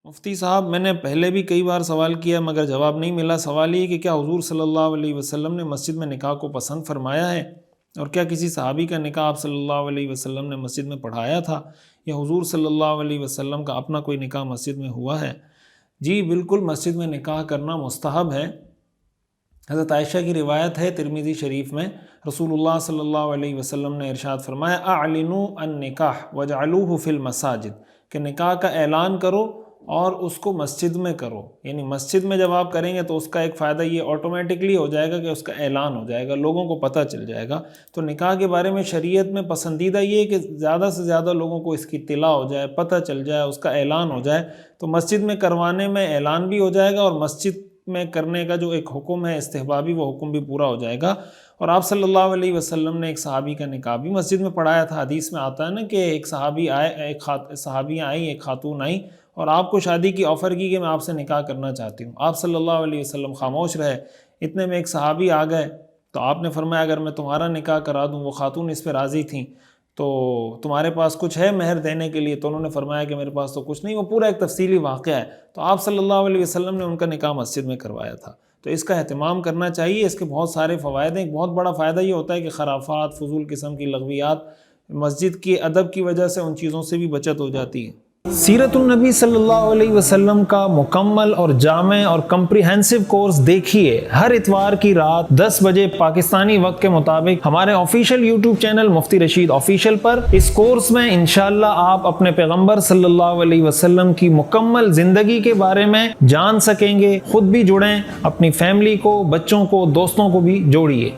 مفتی صاحب، میں نے پہلے بھی کئی بار سوال کیا مگر جواب نہیں ملا۔ سوال یہ کہ کیا حضور صلی اللہ علیہ وسلم نے مسجد میں نکاح کو پسند فرمایا ہے؟ اور کیا کسی صحابی کا نکاح آپ صلی اللہ علیہ وسلم نے مسجد میں پڑھایا تھا، یا حضور صلی اللہ علیہ وسلم کا اپنا کوئی نکاح مسجد میں ہوا ہے؟ جی بالکل، مسجد میں نکاح کرنا مستحب ہے۔ حضرت عائشہ کی روایت ہے ترمذی شریف میں، رسول اللہ صلی اللہ علیہ وسلم نے ارشاد فرمایا اعلنوا النکاح وجعلوہ فی المساجد، کہ نکاح کا اعلان کرو اور اس کو مسجد میں کرو۔ یعنی مسجد میں جب آپ کریں گے تو اس کا ایک فائدہ یہ آٹومیٹکلی ہو جائے گا کہ اس کا اعلان ہو جائے گا، لوگوں کو پتہ چل جائے گا۔ تو نکاح کے بارے میں شریعت میں پسندیدہ یہ ہے کہ زیادہ سے زیادہ لوگوں کو اس کی اطلاع ہو جائے، پتہ چل جائے، اس کا اعلان ہو جائے۔ تو مسجد میں کروانے میں اعلان بھی ہو جائے گا، اور مسجد میں کرنے کا جو ایک حکم ہے استحبابی، وہ حکم بھی پورا ہو جائے گا۔ اور آپ صلی اللہ علیہ وسلم نے ایک صحابی کا نکاح بھی مسجد میں پڑھایا تھا۔ حدیث میں آتا ہے نا کہ ایک صحابیاں آئیں، ایک خاتون آئیں اور آپ کو شادی کی آفر کی کہ میں آپ سے نکاح کرنا چاہتی ہوں۔ آپ صلی اللہ علیہ وسلم خاموش رہے۔ اتنے میں ایک صحابی آ گئے تو آپ نے فرمایا اگر میں تمہارا نکاح کرا دوں، وہ خاتون اس پہ راضی تھیں، تو تمہارے پاس کچھ ہے مہر دینے کے لیے؟ تو انہوں نے فرمایا کہ میرے پاس تو کچھ نہیں۔ وہ پورا ایک تفصیلی واقعہ ہے۔ تو آپ صلی اللہ علیہ وسلم نے ان کا نکاح مسجد میں کروایا تھا۔ تو اس کا اہتمام کرنا چاہیے۔ اس کے بہت سارے فوائد ہیں۔ ایک بہت بڑا فائدہ یہ ہوتا ہے کہ خرافات، فضول قسم کی لغویات، مسجد کی ادب کی وجہ سے ان چیزوں سے بھی بچت ہو جاتی ہے۔ سیرت النبی صلی اللہ علیہ وسلم کا مکمل اور جامع اور کمپریہنسو کورس دیکھیے ہر اتوار کی رات 10 بجے پاکستانی وقت کے مطابق ہمارے آفیشیل یوٹیوب چینل مفتی رشید آفیشیل پر۔ اس کورس میں انشاءاللہ آپ اپنے پیغمبر صلی اللہ علیہ وسلم کی مکمل زندگی کے بارے میں جان سکیں گے۔ خود بھی جڑیں، اپنی فیملی کو، بچوں کو، دوستوں کو بھی جوڑیے۔